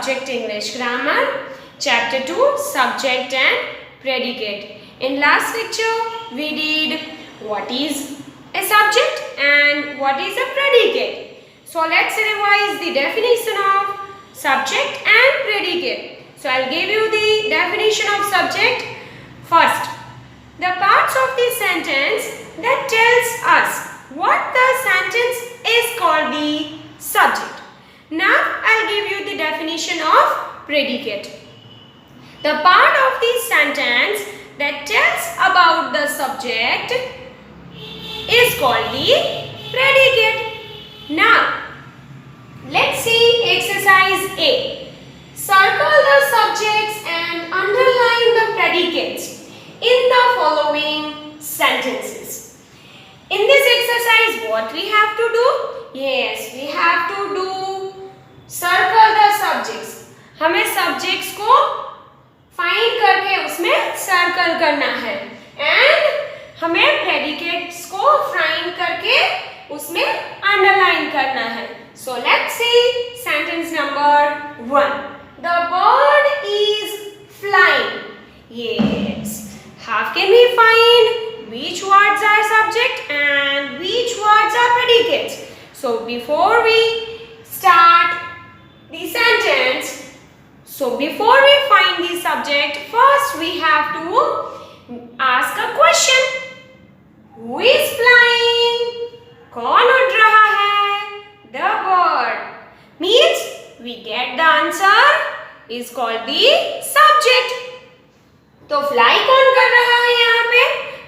Subject English Grammar, Chapter 2, Subject and Predicate. In last lecture, we did what is a subject and what is a predicate. So let's revise the definition of subject and predicate. So I'll give you the definition of subject. First, the parts of the sentence that tells us what the sentence is called the subject. Now I'll give you the definition of predicate. The part of the sentence that tells about the subject is called the predicate. Now let's see exercise A. Circle the subjects and underline the predicates in the following sentences. In this exercise, what we have to do? Yes, we have to do circle the subjects. हमें subjects को find करके उसमें circle करना है and हमें predicates को find करके उसमें underline करना है. So let's see sentence number 1. The bird is flying. Yes. How can we find which words are subject and which words are predicates? So before we start the sentence, before we find the subject, first we have to ask a question. Who is flying? कौन उड़ रहा है? The bird. Means we get the answer is called the subject. तो fly कौन कर रहा है यहाँ पे?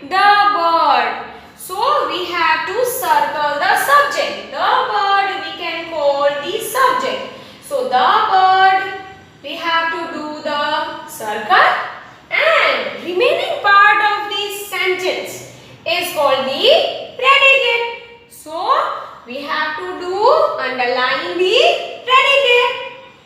The bird. So we have to circle the subject. The bird we can call the subject. So the bird we have to do the circle and remaining part of this sentence is called the predicate. So we have to do underline the predicate.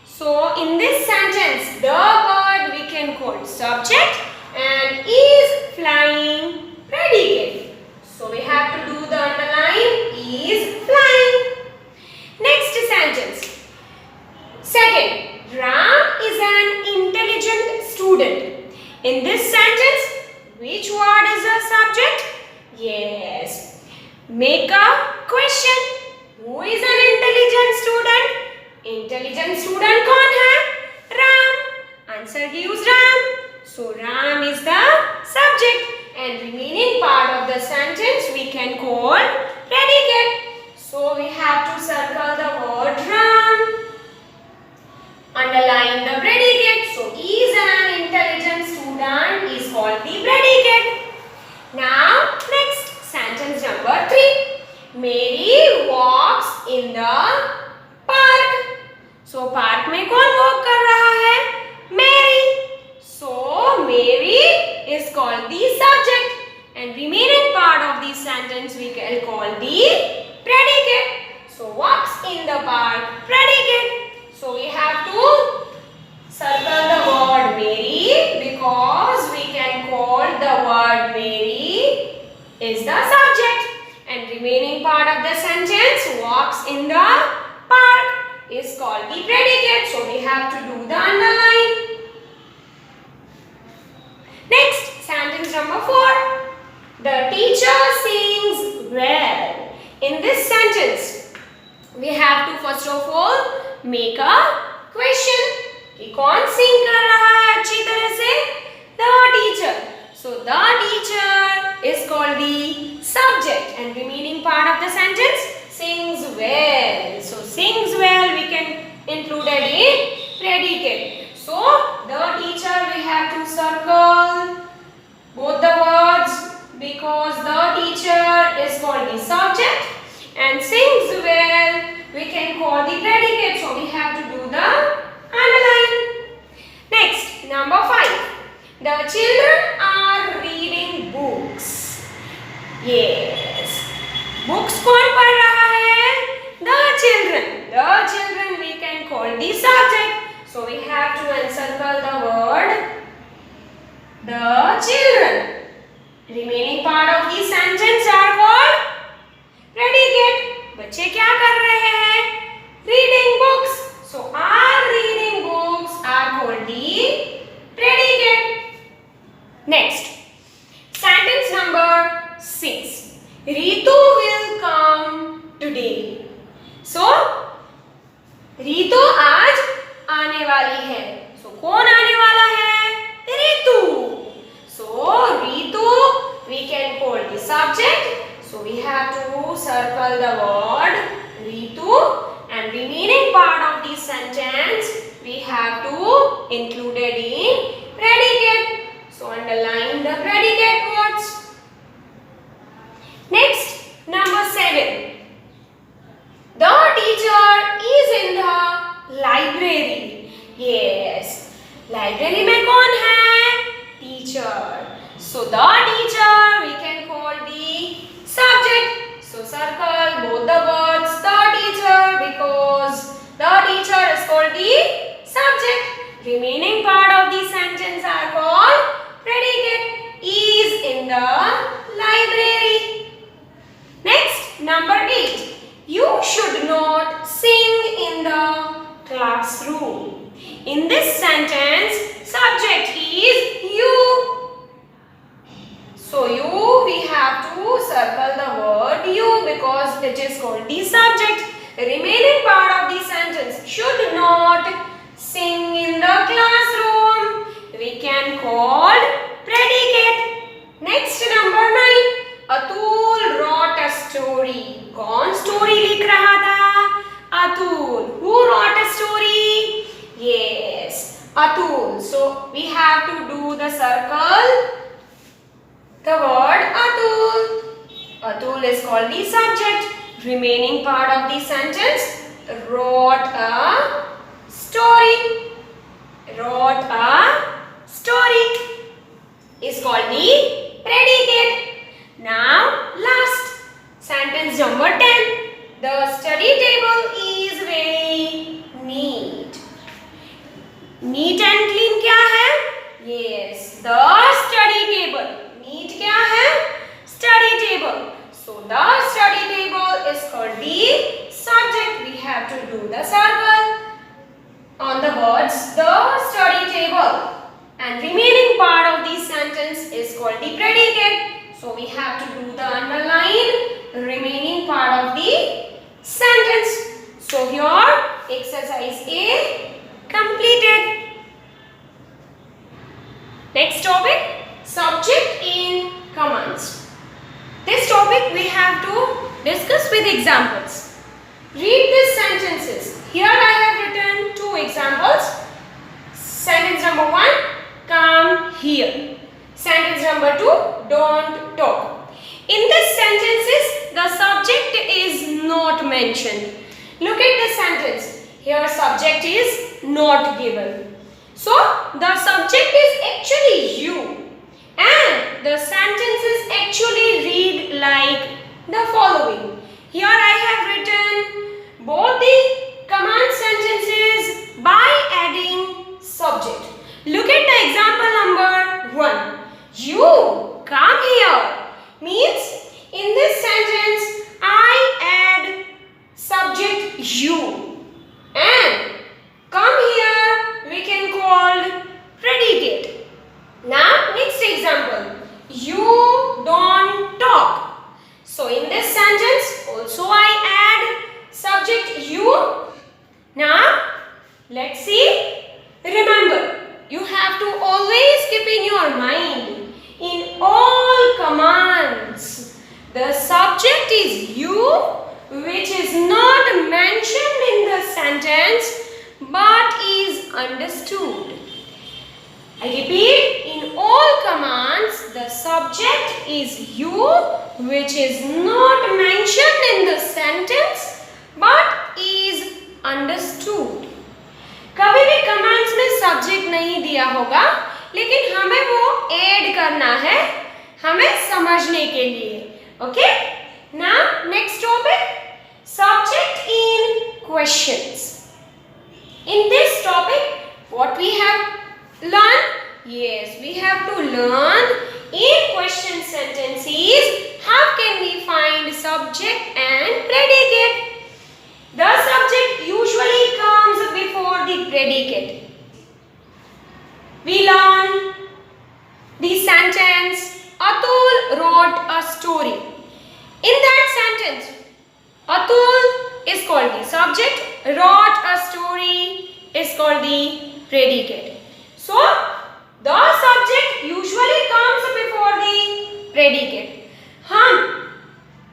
So in this sentence, the bird we can call subject and is flying predicate. So we have to do the underline is flying. Next sentence. Second, Ram is an intelligent student. In this sentence, which word is a subject? Yes. Make a question. Who is an intelligent student? Intelligent student कौन है? Ram. Answer gives Ram. So Ram is the subject and remaining part of the sentence we can call predicate. So we have to circle the word Ram. Underline the predicate. So is an intelligent student is called the predicate. Now next sentence number 3. Mary walks in the park. So park में कौन walk कर रहा है? Mary. So Mary is called the subject and remaining part of the sentence we can call the predicate. So walks in the park, predicate. So we have to circle the word Mary because we can call the word Mary is the subject and remaining part of the sentence walks in the park is called the predicate. So we have to do the underline. Next, sentence number 4. The teacher sings well. In this sentence, we have to first of all make a question. कि कौन sing कर रहा है अच्छी तरह से? The teacher. So the teacher is called the subject and remaining part of the sentence sings well. So sings well we can include it in predicate. So the teacher we have to circle both the words because the teacher is called the subject and sings well we can call the predicate. So we have to do the underline. Next, number 5. The children are reading books. Yes. Books कौन पढ़ रहा है? The children. The children we can call the subject. So we have to encircle the word the children. Remaining part of the sentence are called predicate. बच्चे क्या कर रहे हैं? Reading books. So are reading books Next, sentence number 6. Ritu will come today. So, Ritu आज आने वाली है. So, कौन आने वाला है? Ritu. So, Ritu we can call the subject. So, we have to circle the word Ritu and remaining part of the sentence we have to include it in predicate. So, underline the predicate words. Next, number 7. The teacher is in the library. Yes. Library में कौन है? Teacher. So, the teacher we can call the subject. So, circle both the words the teacher because the teacher is called the subject. Remaining part of the sentence are called predicate. Is in the library. Next, number 8. You should not sing in the classroom. In this sentence, subject is you. So, you we have to circle the word you because it is called the subject. The remaining part of the sentence should not sing in the classroom. We can call predicate. Next, number 9. Atul wrote a story. कौन story लिख रहा था? Atul. Who wrote a story? Yes, Atul. So we have to do the circle. The word Atul. Atul is called the subject. Remaining part of the sentence wrote a story. Wrote a story is called the predicate. Now, last sentence number 10. The study table is very neat. Neat and clean क्या है? Yes, the study table. Neat क्या है? Study table. So, the study table is called the subject. We have to do the circle on the words the study table. And remaining part of the sentence is called the predicate. So, we have to do the underline remaining part of the sentence. So, here exercise A completed. Next topic, subject in commands. This topic we have to discuss with examples. Read these sentences. Here I have written 2 examples. Sentence number 1, come here. Sentence number 2, don't talk. In these sentences, the subject is not mentioned. Look at the sentence. Here subject is not given. So, the subject is actually you. And the sentences actually read like the following. Here I have written both the command sentences by adding subject. Look at the example number 1. You come here means in this sentence I add subject you and come here we can call predicate. Now next example, you don't talk. So in this sentence also I add subject you. Now let's see. Remember, you have to always keep in your mind, in all commands, the subject is you, which is not mentioned in the sentence but is understood. I repeat, in all commands, the subject is you, which is not mentioned in the sentence but is understood. कभी भी commands में subject नहीं दिया होगा, लेकिन हमें वो add करना है हमें समझने के लिए. Okay, now next topic, subject in questions. In this topic, what we have learned? Yes, we have to learn in question sentences how can we find subject and predicate. The subject usually comes before the predicate. We learn the sentence called the predicate. So the subject usually comes before the predicate. हम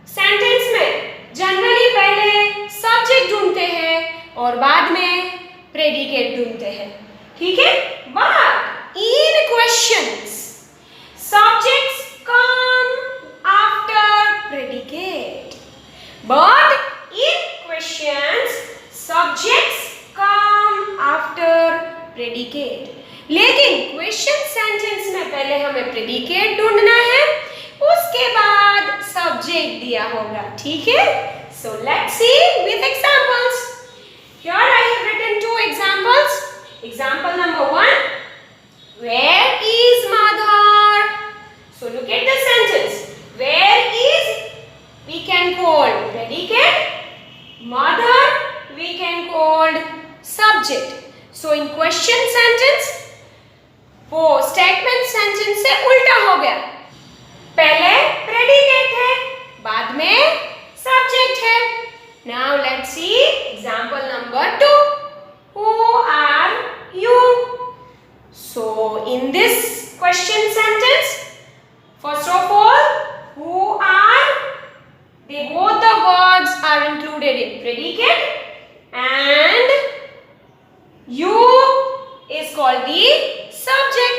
sentence में generally पहले subject ढूंढते हैं और बाद में predicate ढूंढते हैं, ठीक है? But in questions subjects come after predicate. But in questions subjects come after predicate. लेकिन क्वेश्चन सेंटेंस में पहले हमें प्रेडिकेट ढूंढना है, उसके बाद सब्जेक्ट दिया होगा, ठीक है? So let's see with examples. Here I have written two examples. Example number 1. Where is Madhar? So look at the sentence. Where is we can call predicate. Madhar we can call subject. So in question sentence वो statement sentence से उल्टा हो गया. पहले predicate है, बाद में subject है. Now let's see example number 2. Who are you? So in this question sentence, first of all, who are, they both the words are included in predicate and you is called the subject.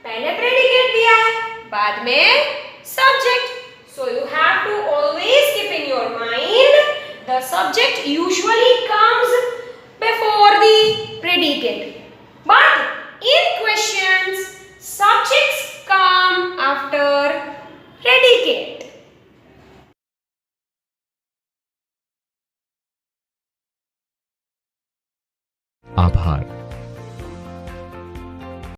पहले predicate दिया है, बाद में subject. So you have to always keep in your mind the subject usually comes before the predicate. But in questions subjects come after predicate. आभार.